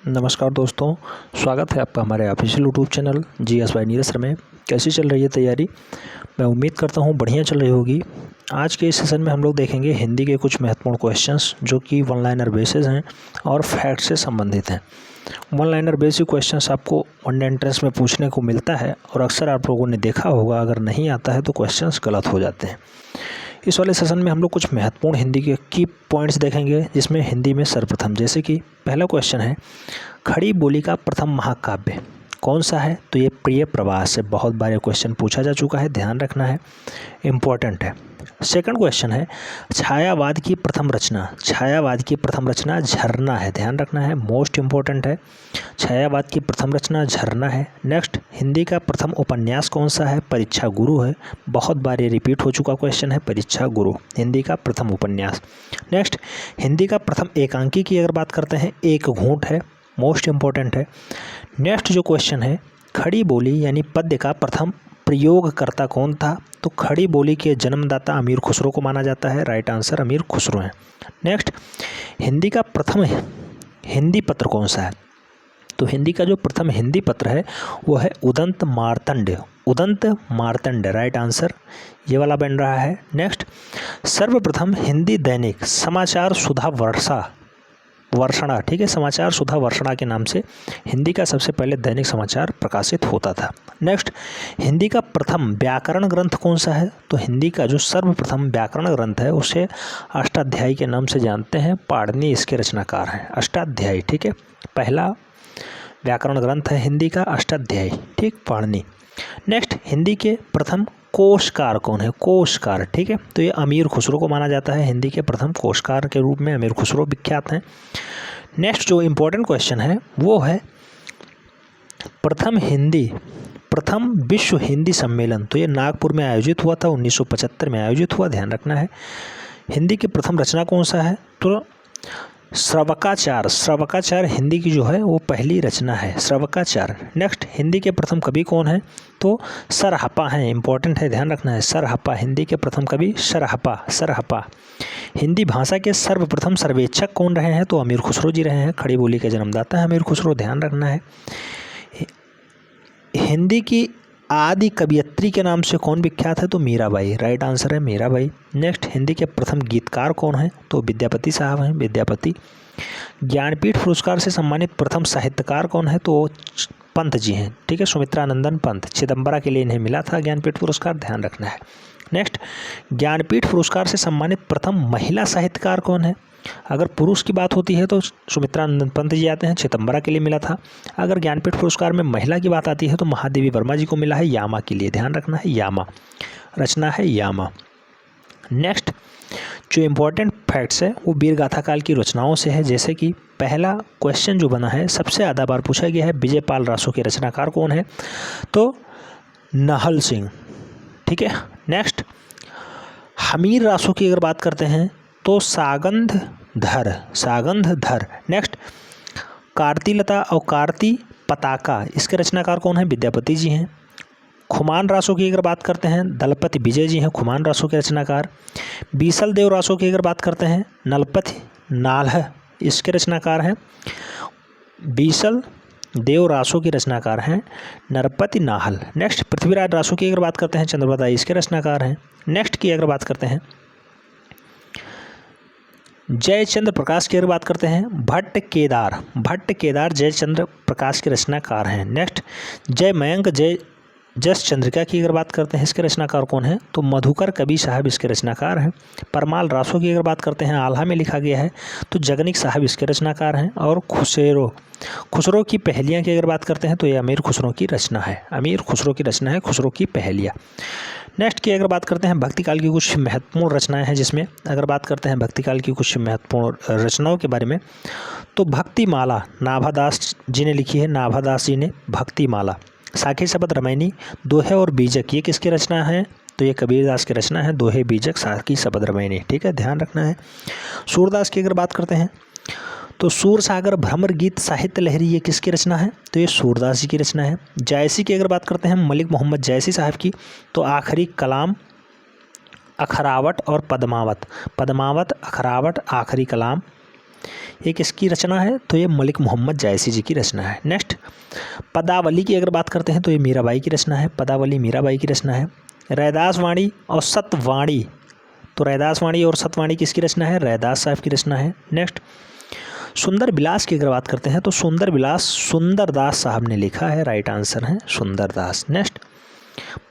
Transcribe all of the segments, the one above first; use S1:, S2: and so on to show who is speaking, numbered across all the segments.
S1: नमस्कार दोस्तों, स्वागत है आपका हमारे official YouTube channel GS by Neeraj sir में। कैसी चल रही है तैयारी? मैं उम्मीद करता हूँ बढ़िया चल रही होगी। आज के इस सेशन में हम लोग देखेंगे हिंदी के कुछ महत्वपूर्ण क्वेश्चंस जो कि वन लाइनर बेसिस हैं और फैक्ट से संबंधित हैं। वन लाइनर बेसिक क्वेश्चंस आपको वन डे एंट्रेंस में पूछने को मिलता है और अक्सर आप लोगों ने देखा होगा, अगर नहीं आता है तो क्वेश्चंस गलत हो जाते हैं। इस वाले सेशन में हम लोग कुछ महत्वपूर्ण हिंदी के की पॉइंट्स देखेंगे, जिसमें हिंदी में सर्वप्रथम, जैसे कि पहला क्वेश्चन है, खड़ी बोली का प्रथम महाकाव्य कौन सा है? तो ये प्रिय प्रवास है। बहुत बार ये क्वेश्चन पूछा जा चुका है, ध्यान रखना है, इम्पोर्टेंट है। सेकंड क्वेश्चन है, छायावाद की प्रथम रचना। छायावाद की प्रथम रचना झरना है, ध्यान रखना है, मोस्ट इम्पोर्टेंट है। छायावाद की प्रथम रचना झरना है। नेक्स्ट, हिंदी का प्रथम उपन्यास कौन सा है? परीक्षा गुरु है। बहुत बार ये रिपीट हो चुका क्वेश्चन है, परीक्षा गुरु हिंदी का प्रथम उपन्यास। नेक्स्ट, हिंदी का प्रथम एकांकी की अगर बात करते हैं, एक घूंट है, मोस्ट इम्पोर्टेंट है। नेक्स्ट जो क्वेश्चन है, खड़ी बोली यानी पद्य का प्रथम प्रयोगकर्ता कौन था? तो खड़ी बोली के जन्मदाता अमीर खुसरो को माना जाता है, राइट आंसर अमीर खुसरो है। नेक्स्ट, हिंदी का प्रथम हिंदी पत्र कौन सा है? तो हिंदी का जो प्रथम हिंदी पत्र है वो है उदंत मार्तंड। उदंत मार्तंड राइट आंसर ये वाला बन रहा है। नेक्स्ट, सर्वप्रथम हिंदी दैनिक समाचार सुधा वर्षणा, ठीक है, समाचार सुधा वर्षणा के नाम से हिंदी का सबसे पहले दैनिक समाचार प्रकाशित होता था। नेक्स्ट, हिंदी का प्रथम व्याकरण ग्रंथ कौन सा है? तो हिंदी का जो सर्वप्रथम व्याकरण ग्रंथ है उसे अष्टाध्यायी के नाम से जानते हैं, पाणिनि इसके रचनाकार हैं। अष्टाध्यायी, ठीक है, पहला व्याकरण ग्रंथ है हिंदी का अष्टाध्यायी, ठीक, पाणिनि। नेक्स्ट, हिंदी के प्रथम कोशकार कौन है? कोशकार, ठीक है, तो ये अमीर खुसरो को माना जाता है, हिंदी के प्रथम कोशकार के रूप में अमीर खुसरो विख्यात हैं। नेक्स्ट जो इम्पोर्टेंट क्वेश्चन है वो है प्रथम विश्व हिंदी सम्मेलन। तो ये नागपुर में आयोजित हुआ था, 1975 में आयोजित हुआ, ध्यान रखना है। हिंदी की प्रथम रचना कौन सा है? तो श्रवकाचार हिंदी की जो है वो पहली रचना है, श्रवकाचार। नेक्स्ट, हिंदी के प्रथम कवि कौन है? तो सरहपा हैं, इंपॉर्टेंट है, ध्यान रखना है, सरहपा हिंदी के प्रथम कवि सरहपा। हिंदी भाषा के सर्वप्रथम सर्वेक्षक कौन रहे हैं? तो अमीर खुसरो जी रहे हैं, खड़ी बोली के जन्मदाता है अमीर खुसरो, ध्यान रखना है। हिंदी की आदि कवियत्री के नाम से कौन विख्यात है? तो मीराबाई, राइट आंसर है मीराबाई। नेक्स्ट, हिंदी के प्रथम गीतकार कौन है? तो विद्यापति साहब हैं, विद्यापति। ज्ञानपीठ पुरस्कार से सम्मानित प्रथम साहित्यकार कौन है? तो पंत जी हैं, ठीक है, सुमित्रानंदन पंत। चिदम्बरा के लिए इन्हें मिला था ज्ञानपीठ पुरस्कार, ध्यान रखना है। नेक्स्ट, ज्ञानपीठ पुरस्कार से सम्मानित प्रथम महिला साहित्यकार कौन है? अगर पुरुष की बात होती है तो सुमित्रानंदन पंत जी आते हैं, चिदम्बरा के लिए मिला था। अगर ज्ञानपीठ पुरस्कार में महिला की बात आती है तो महादेवी वर्मा जी को मिला है, यामा के लिए, ध्यान रखना है, यामा रचना है यामा। नेक्स्ट जो इम्पोर्टेंट फैक्ट्स है वो वीर गाथा काल की रचनाओं से है, जैसे कि पहला क्वेश्चन जो बना है सबसे ज़्यादा बार पूछा गया है, विजयपाल रासो के रचनाकार कौन है? तो नाहल सिंह, ठीक है। नेक्स्ट, हमीर रासो की अगर बात करते हैं तो सागंध धर। नेक्स्ट, कार्तिलता और कार्ति पताका इसके रचनाकार कौन है? विद्यापति जी हैं। खुमान रासो की अगर बात करते हैं, दलपति विजय जी हैं, खुमान रासो के रचनाकार। बीसल देव रासो की अगर बात करते हैं, नलपति नाल्ह इसके रचनाकार हैं। बीसल देव रासो की रचनाकार हैं नरपति नाहल। नेक्स्ट, पृथ्वीराज रासो की अगर बात करते हैं, चंद्रवदाई इसके रचनाकार हैं। नेक्स्ट की अगर बात करते हैं, जयचंद्र प्रकाश की अगर बात करते हैं, भट्ट केदार जयचंद्र प्रकाश के रचनाकार हैं। नेक्स्ट, जय मयंक जस चंद्रिका की अगर बात करते हैं, इसके रचनाकार कौन है? तो मधुकर कवि साहब इसके रचनाकार हैं। परमाल रासो की अगर बात करते हैं, आल्हा में लिखा गया है, तो जगनिक साहब इसके रचनाकार हैं। और खुसरो की पहेलियाँ की अगर बात करते हैं तो ये अमीर खुसरो की रचना है, अमीर खुसरो की रचना है खुसरो की पहेलियाँ। नेक्स्ट की अगर बात करते हैं भक्ति काल की कुछ महत्वपूर्ण रचनाएं हैं, जिसमें अगर बात करते हैं भक्ति काल की कुछ महत्वपूर्ण रचनाओं के बारे में, तो भक्तिमाला नाभादास जी ने लिखी है, नाभादास जी ने भक्तिमाला। साखी शबद रामायणी, दोहे और बीजक ये किसकी रचना है? तो ये कबीरदास की रचना है, दोहे बीजक साखी शबद रामायणी, ठीक है, ध्यान रखना है। सूरदास की अगर बात करते हैं तो सूर सागर भ्रमर गीत साहित्य लहरी ये किसकी रचना है? तो ये सूरदास जी की रचना है। जायसी की अगर बात करते हैं, मलिक मोहम्मद जायसी साहब की, तो आखिरी कलाम अखरावट और पद्मावत, अखरावट आखिरी कलाम ये किसकी रचना है? तो ये मलिक मोहम्मद जायसी जी की रचना है। नेक्स्ट, पदावली की अगर बात करते हैं तो ये मीराबाई की रचना है। पदावली मीराबाई की रचना है। रैदास वाणी और सतवाणी, तो रैदास वाणी और सतवाणी किसकी रचना है? रैदास साहब की रचना है। नेक्स्ट, सुंदर विलास की अगर बात करते हैं तो सुंदर विलास सुंदरदास साहब ने लिखा है, राइट आंसर है सुंदरदास। नेक्स्ट,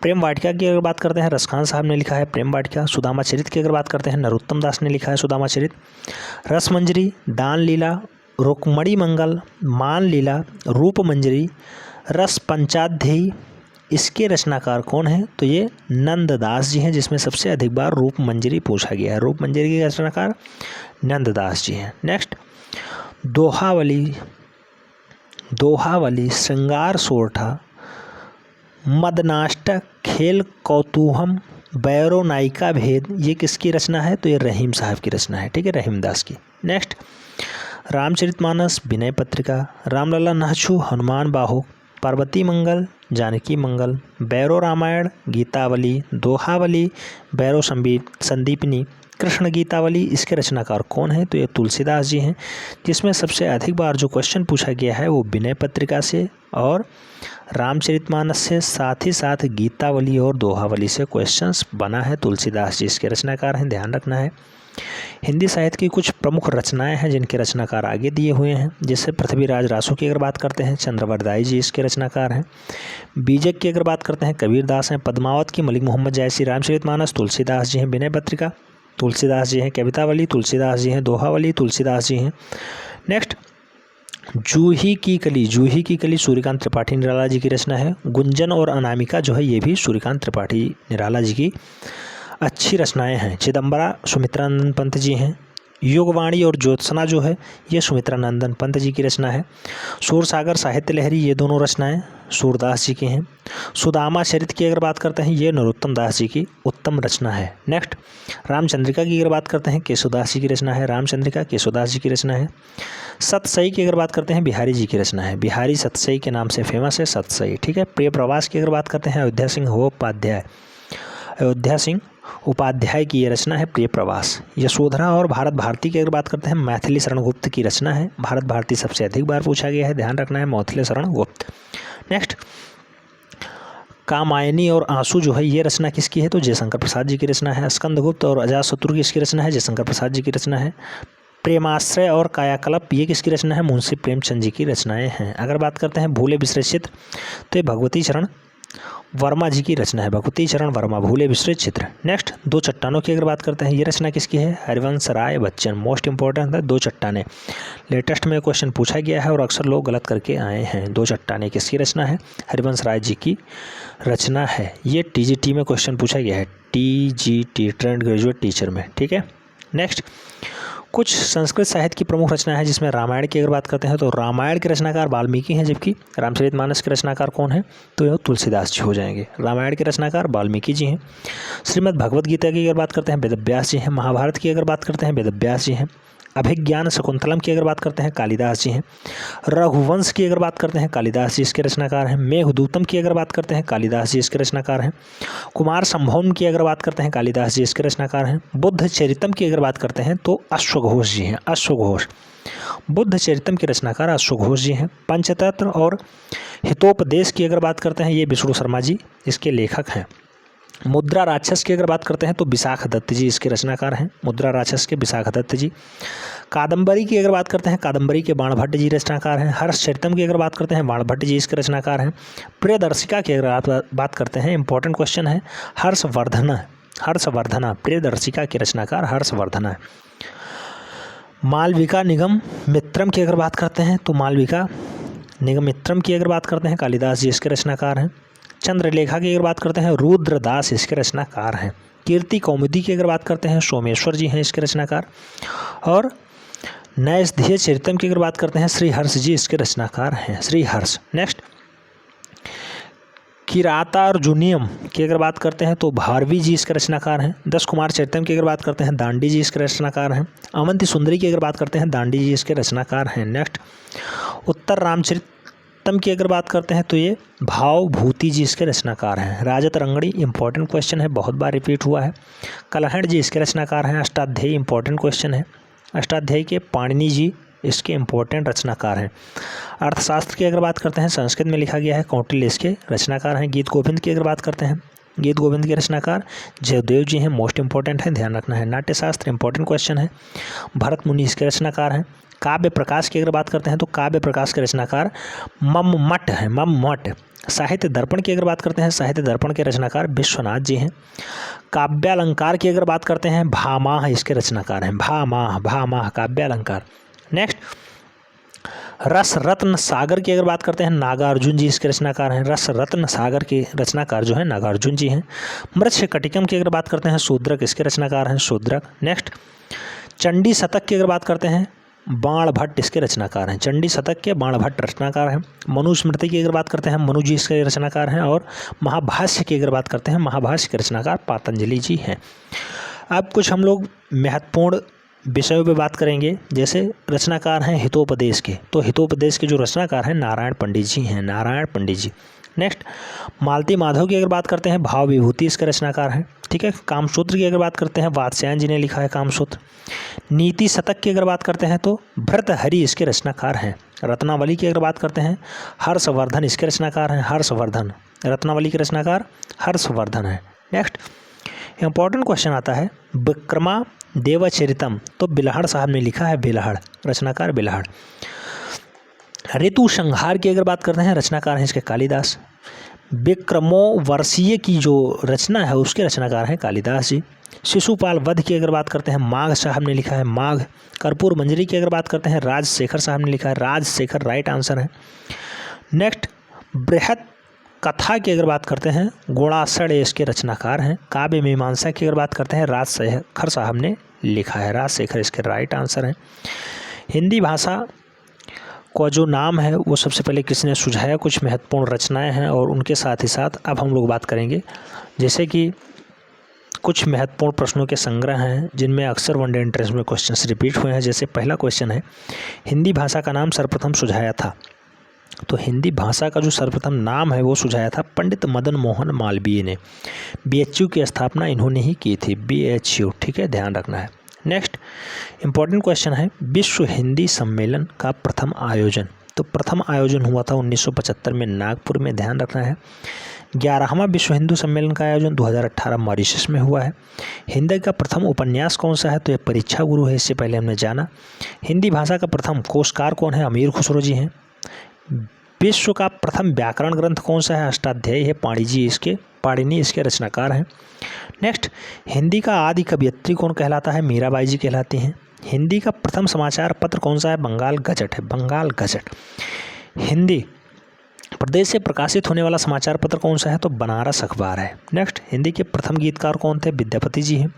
S1: प्रेम वाटिका की अगर बात करते हैं रसखान साहब ने लिखा है प्रेम वाटिका। सुदामा चरित की अगर बात करते हैं नरोत्तम दास ने लिखा है सुदामा चरित। रसमंजरी, दान लीला, रुक्मणी मंगल, मान लीला, रूप मंजरी, रस पंचाध्यायी, इसके रचनाकार कौन है? तो ये नंददास जी हैं, जिसमें सबसे अधिक बार रूप मंजरी पूछा गया है। रूप मंजरी के रचनाकार नंददास जी हैं। नेक्स्ट, दोहावली, दोहावली, श्रृंगार सोरठा, मदनाष्टक, खेल कौतूहम, बैरो नायिका भेद, ये किसकी रचना है? तो ये रहीम साहब की रचना है, ठीक है, रहीम दास की। नेक्स्ट, रामचरितमानस, विनय पत्रिका, रामलला नाछू, हनुमान बाहु, पार्वती मंगल, जानकी मंगल, बैरो रामायण, गीतावली, दोहावली, बैरो संदीपनी, कृष्ण गीतावली, इसके रचनाकार कौन है? तो ये तुलसीदास जी हैं, जिसमें सबसे अधिक बार जो क्वेश्चन पूछा गया है वो विनय पत्रिका से और रामचरितमानस से, साथ ही साथ गीतावली और दोहावली से क्वेश्चंस बना है। तुलसीदास जी इसके रचनाकार हैं, ध्यान रखना है। हिंदी साहित्य की कुछ प्रमुख रचनाएं हैं जिनके रचनाकार आगे दिए हुए हैं, जैसे पृथ्वीराज रासो की अगर बात करते हैं चंद्रवरदाई जी इसके रचनाकार हैं। बीजक की अगर बात करते हैं कबीरदास हैं। पद्मावत की मलिक मोहम्मद जायसी। रामचरितमानस तुलसीदास जी हैं। विनय पत्रिका तुलसीदास जी हैं। कवितावली तुलसीदास जी हैं। दोहावली तुलसीदास जी हैं। नेक्स्ट, जूही की कली, जूही की कली सूर्यकांत त्रिपाठी निराला जी की रचना है। गुंजन और अनामिका जो है ये भी सूर्यकांत त्रिपाठी निराला जी की अच्छी रचनाएं हैं। चिदम्बरा सुमित्रानंदन पंत जी हैं। युगवाणी और ज्योत्सना जो है ये सुमित्रानंदन पंत जी की रचना है। सूरसागर साहित्य लहरी, ये दोनों रचनाएं सूरदास जी की हैं। सुदामा चरित की अगर बात करते हैं ये नरोत्तम दास जी की उत्तम रचना है। नेक्स्ट, रामचंद्रिका की अगर बात करते हैं केशवदास जी की रचना है। रामचंद्रिका केशवदास जी की रचना है। सतसई की अगर बात करते हैं बिहारी जी की रचना है। बिहारी सतसई के नाम से फेमस है सतसई, ठीक है। प्रिय प्रवास की अगर बात करते हैं अयोध्या सिंह उपाध्याय, अयोध्या सिंह उपाध्याय की ये रचना है प्रिय प्रवास। यशोधरा और भारत भारती की अगर बात करते हैं मैथिली शरण गुप्त की रचना है। भारत भारती सबसे अधिक बार पूछा गया है, ध्यान रखना है, मैथिली शरण गुप्त। नेक्स्ट, कामायनी और आंसू जो है ये रचना किसकी है? तो जयशंकर प्रसाद जी की रचना है। स्कंदगुप्त और अजातशत्रु की इसकी रचना है, जयशंकर प्रसाद जी की रचना है। प्रेमाश्रय और कायाकल्प ये किसकी रचना है? मुंशी प्रेमचंद जी की रचनाएं हैं। अगर बात करते हैं भूले बिसरे चित्र तो ये भगवती चरण वर्मा जी की रचना है। भगवती चरण वर्मा, भूले बिसरे चित्र। नेक्स्ट, दो चट्टानों की अगर बात करते हैं ये रचना किसकी है? हरिवंश राय बच्चन। मोस्ट इंपॉर्टेंट है दो चट्टानें, लेटेस्ट में क्वेश्चन पूछा गया है और अक्सर लोग गलत करके आए हैं। दो चट्टानें किसकी रचना है? हरिवंश राय जी की रचना है। ये टीजीटी में क्वेश्चन पूछा गया है, टीजीटी ट्रेंड ग्रेजुएट टीचर में, ठीक है। नेक्स्ट, कुछ संस्कृत साहित्य की प्रमुख रचना है जिसमें रामायण की अगर बात करते हैं तो रामायण के रचनाकार वाल्मीकि हैं, जबकि रामचरितमानस के रचनाकार कौन है? तो यह तुलसीदास जी हो जाएंगे। रामायण के रचनाकार वाल्मीकि जी हैं। श्रीमद् भगवद गीता की अगर बात करते हैं वेदव्यास जी हैं। महाभारत की अगर बात करते हैं वेदव्यास जी हैं। अभिज्ञान शकुंतलम की अगर बात करते हैं कालिदास जी हैं। रघुवंश की अगर बात करते हैं कालिदास जी इसके रचनाकार हैं। मेघदूतम की अगर बात करते हैं कालिदास जी इसके रचनाकार हैं। कुमार संभवम की अगर बात करते हैं कालिदास जी इसके रचनाकार हैं। बुद्ध चरितम की अगर बात करते हैं तो अश्वघोष जी हैं। अश्वघोष, बुद्ध चरितम के रचनाकार अश्वघोष जी हैं। पंचतंत्र और हितोपदेश की अगर बात करते हैं ये विष्णु शर्मा जी इसके लेखक हैं। मुद्रा राक्षस की अगर बात करते हैं तो विशाख दत्त जी इसके रचनाकार हैं। मुद्रा राक्षस के विशाख दत्त जी। कादम्बरी की अगर बात करते हैं कादम्बरी के बाणभट्ट जी रचनाकार हैं। हर्षचरितम की अगर बात करते हैं बाणभट्ट जी इसके रचनाकार हैं। प्रियदर्शिका की अगर बात करते हैं इंपॉर्टेंट क्वेश्चन है हर्षवर्धना, हर्षवर्धना प्रियदर्शिका के रचनाकार हर्षवर्धना है। मालविका निगम मित्रम की अगर बात करते हैं तो मालविका निगम मित्रम की अगर बात करते हैं कालिदास जी इसके रचनाकार हैं। चंद्रलेखा की अगर बात करते हैं रुद्रदास इसके रचनाकार हैं। कीर्ति कौमुदी की अगर बात करते हैं सोमेश्वर जी हैं इसके रचनाकार। और नैषधीय चरितम की अगर बात करते हैं श्री हर्ष जी इसके रचनाकार हैं, श्री हर्ष। नेक्स्ट, किरातार्जुनियम की अगर बात करते हैं तो भारवी जी इसके रचनाकार हैं। 10 कुमार चरितम की अगर बात करते हैं दांडी जी इसके रचनाकार हैं। अवंती सुंदरी की अगर बात करते हैं दांडी जी इसके रचनाकार हैं। नेक्स्ट, उत्तर रामचरितम की अगर बात करते हैं तो ये भावभूति जी इसके रचनाकार हैं। राजत रंगड़ी इंपॉर्टेंट क्वेश्चन है, बहुत बार रिपीट हुआ है। कलहण जी इसके रचनाकार हैं। अष्टाध्यायी इंपॉर्टेंट क्वेश्चन है। अष्टाध्यायी के पाणिनि जी इसके इम्पोर्टेंट रचनाकार हैं। अर्थशास्त्र की अगर बात करते हैं संस्कृत में लिखा गया है, कौटिल्य इसके रचनाकार हैं। गीत गोविंद की अगर बात करते हैं, गीत गोविंद के रचनाकार जयदेव जी हैं, मोस्ट इंपॉर्टेंट है, ध्यान रखना है। नाट्यशास्त्र इंपॉर्टेंट क्वेश्चन है, भरत मुनि इसके रचनाकार हैं। काव्य प्रकाश की अगर बात करते हैं तो काव्य प्रकाश के रचनाकार मम्मट है, मम्मट। साहित्य दर्पण की अगर बात करते हैं, साहित्य दर्पण के रचनाकार विश्वनाथ जी हैं। काव्यालंकार की अगर बात करते हैं, भामाह इसके रचनाकार हैं, भामाह, भामाह काव्यालंकार। नेक्स्ट, रस रत्न सागर की अगर बात करते हैं, नागार्जुन जी इसके रचनाकार हैं। रस रत्न सागर के रचनाकार जो है नागार्जुन जी हैं। मृच्छकटिकम कटिकम की अगर बात करते हैं, शूद्रक इसके रचनाकार हैं, शूद्रक। नेक्स्ट, चंडी शतक की अगर बाण करते हैं, बाण भट्ट इसके रचनाकार हैं। चंडी शतक के बाण भट्ट रचनाकार हैं। मनुस्मृति की अगर बात करते हैं, मनु जी इसके रचनाकार हैं। और महाभाष्य की अगर बात करते हैं, महाभाष्य के रचनाकार पातंजलि जी हैं। अब कुछ हम लोग महत्वपूर्ण विषयों पे बात करेंगे, जैसे रचनाकार हैं हितोपदेश के, तो हितोपदेश के जो रचनाकार हैं नारायण पंडित जी हैं, नारायण पंडित जी। नेक्स्ट, मालती माधव की अगर बात करते हैं, भाव विभूति इसके रचनाकार हैं। ठीक है। कामसूत्र की अगर बात करते हैं, वात्स्यायन जी ने लिखा है कामसूत्र। नीति शतक की अगर बात करते हैं तो भर्तृहरि इसके रचनाकार हैं। रत्नावली की अगर बात करते हैं, हर्षवर्धन इसके रचनाकार हैं, हर्षवर्धन। रत्नावली के रचनाकार हर्षवर्धन है। नेक्स्ट, इंपॉर्टेंट क्वेश्चन आता है, विक्रमा देवचरितम, तो बिल्हड़ साहब ने लिखा है, बिल्हड़, रचनाकार बिल्हड़। ऋतु संहार की अगर बात करते हैं, रचनाकार हैं इसके कालिदास। विक्रमोर्वशीय की जो रचना है उसके रचनाकार हैं कालिदास जी। शिशुपाल वध की अगर बात करते हैं, माघ साहब ने लिखा है, माघ। कर्पूर मंजरी की अगर बात करते हैं, राजशेखर साहब ने लिखा है, राजशेखर राइट आंसर है। नेक्स्ट, बृहत कथा की अगर बात करते हैं, गुणासड़ इसके रचनाकार हैं। काव्य मीमांसा की अगर बात करते हैं, राजशेखर साहब ने लिखा है, राजशेखर इसके राइट आंसर है। हिंदी भाषा का जो नाम है वो सबसे पहले किसने सुझाया, कुछ महत्वपूर्ण रचनाएं हैं और उनके साथ ही साथ अब हम लोग बात करेंगे जैसे कि कुछ महत्वपूर्ण प्रश्नों के संग्रह हैं जिनमें अक्सर वनडे इंटरेस्ट में क्वेश्चंस रिपीट हुए हैं। जैसे पहला क्वेश्चन है, हिंदी भाषा का नाम सर्वप्रथम सुझाया था, तो हिंदी भाषा का जो सर्वप्रथम नाम है वो सुझाया था पंडित मदन मोहन मालवीय ने। BHU की स्थापना इन्होंने ही की थी, BHU। ठीक है, ध्यान रखना है। नेक्स्ट इंपॉर्टेंट क्वेश्चन है, विश्व हिंदी सम्मेलन का प्रथम आयोजन, तो प्रथम आयोजन हुआ था 1975 में नागपुर में, ध्यान रखना है। 11वां विश्व हिंदू सम्मेलन का आयोजन 2018 मॉरिशस में हुआ है। हिंदी का प्रथम उपन्यास कौन सा है, तो ये परीक्षा गुरु है, इससे पहले हमने जाना। हिंदी भाषा का प्रथम कोशकार कौन है, अमीर खुसरो जी हैं। विश्व का प्रथम व्याकरण ग्रंथ कौन सा है, अष्टाध्यायी है, पाणिनि इसके रचनाकार हैं। नेक्स्ट, हिंदी का आदि कवयित्री कौन कहलाता है, मीराबाई जी कहलाती हैं। हिंदी का प्रथम समाचार पत्र कौन सा है, बंगाल गजट है, बंगाल गजट। हिंदी प्रदेश से प्रकाशित होने वाला समाचार पत्र कौन सा है, तो बनारस अखबार है। नेक्स्ट, हिंदी के प्रथम गीतकार कौन थे, विद्यापति जी हैं।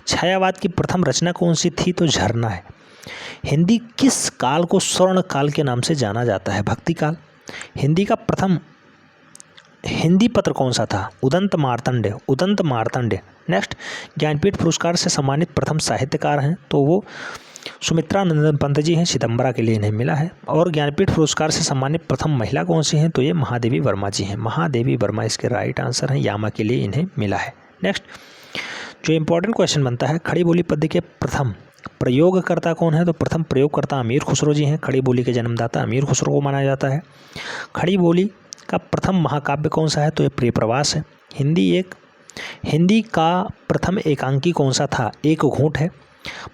S1: छायावाद की प्रथम रचना कौन सी थी, तो झरना है। हिंदी किस काल को स्वर्ण काल के नाम से जाना जाता है, भक्ति काल। हिंदी का प्रथम हिंदी पत्र कौन सा था, उदंत मार्तंड, उदंत मार्तंड। नेक्स्ट, ज्ञानपीठ पुरस्कार से सम्मानित प्रथम साहित्यकार हैं, तो वो सुमित्रा नंदन पंत जी हैं, सितंबरा के लिए इन्हें मिला है। और ज्ञानपीठ पुरस्कार से सम्मानित प्रथम महिला कौन सी हैं, तो ये महादेवी वर्मा जी हैं, महादेवी वर्मा इसके राइट आंसर हैं, यामा के लिए इन्हें मिला है। नेक्स्ट, जो इंपॉर्टेंट क्वेश्चन बनता है, खड़ी बोली पद्य के प्रथम प्रयोगकर्ता कौन है, तो प्रथम प्रयोगकर्ता अमीर खुसरो जी हैं। खड़ी बोली के जन्मदाता अमीर खुसरो को माना जाता है। खड़ी बोली का प्रथम महाकाव्य कौन सा है, तो ये प्रिय प्रवास है। हिंदी का प्रथम एकांकी कौन सा था, एक घूंट है।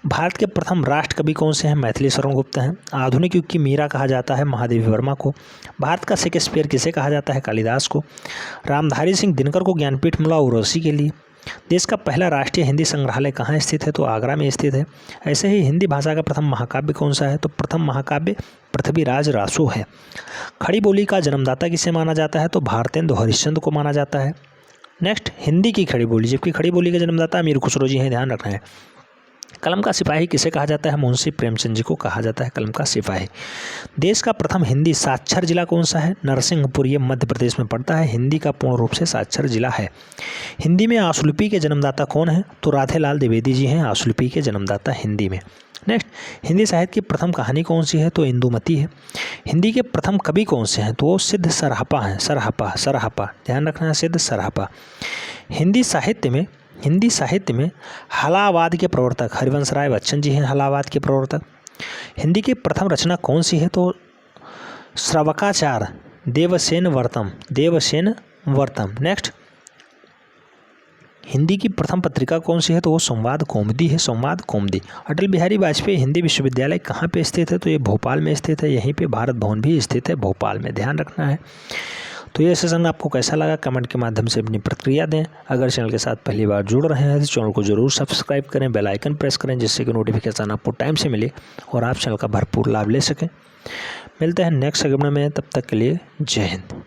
S1: भारत के प्रथम राष्ट्र कवि कौन से हैं, मैथिली शरण गुप्त हैं। आधुनिक युग की मीरा कहा जाता है महादेवी वर्मा को। भारत का शेक्सपियर किसे कहा जाता है, कालिदास को। रामधारी सिंह दिनकर को ज्ञानपीठ मिला उर्वशी के लिए। देश का पहला राष्ट्रीय हिंदी संग्रहालय कहाँ स्थित है, तो आगरा में स्थित है। ऐसे ही हिंदी भाषा का प्रथम महाकाव्य कौन सा है, तो प्रथम महाकाव्य पृथ्वीराज रासो है। खड़ी बोली का जन्मदाता किसे माना जाता है, तो भारतेंदु हरिश्चंद्र को माना जाता है। नेक्स्ट, हिंदी की खड़ी बोली, जबकि खड़ी बोली के जन्मदाता अमीर खुसरो जी हैं, ध्यान रखना है। कलम का सिपाही किसे कहा जाता है, मुंशी प्रेमचंद जी को कहा जाता है कलम का सिपाही। देश का प्रथम हिंदी साक्षर जिला कौन सा है, नरसिंहपुर, ये मध्य प्रदेश में पड़ता है। हिंदी का पूर्ण रूप से साक्षर जिला है। हिंदी में आशुलिपि के जन्मदाता कौन है, तो राधेलाल द्विवेदी जी हैं आशुलिपि के जन्मदाता हिंदी में। नेक्स्ट, हिंदी साहित्य की प्रथम कहानी कौन सी है, तो इंदुमती है। हिंदी के प्रथम कवि कौन से हैं, तो वो सिद्ध सरहपा हैं, सरहपा, ध्यान रखना है, सिद्ध सरहपा। हिंदी साहित्य में हिंदी साहित्य में हलावाद के प्रवर्तक हरिवंश राय बच्चन जी हैं हलावाद के प्रवर्तक। हिंदी की प्रथम रचना कौन सी है? तो श्रवकाचार देवसेन वर्तम। नेक्स्ट, हिंदी की प्रथम पत्रिका कौन सी है? तो वो संवाद कौमुदी है, संवाद कौमुदी। अटल बिहारी वाजपेयी हिंदी विश्वविद्यालय कहाँ पे स्थित है? तो ये भोपाल में स्थित है। यहीं पे भारत भवन भी स्थित है, भोपाल में, ध्यान रखना है। तो ये सेशन आपको कैसा लगा कमेंट के माध्यम से अपनी प्रतिक्रिया दें। अगर चैनल के साथ पहली बार जुड़ रहे हैं तो चैनल को जरूर सब्सक्राइब करें, बेल आइकन प्रेस करें, जिससे कि नोटिफिकेशन आपको टाइम से मिले और आप चैनल का भरपूर लाभ ले सकें। मिलते हैं नेक्स्ट सेगमेंट में, तब तक के लिए जय हिंद।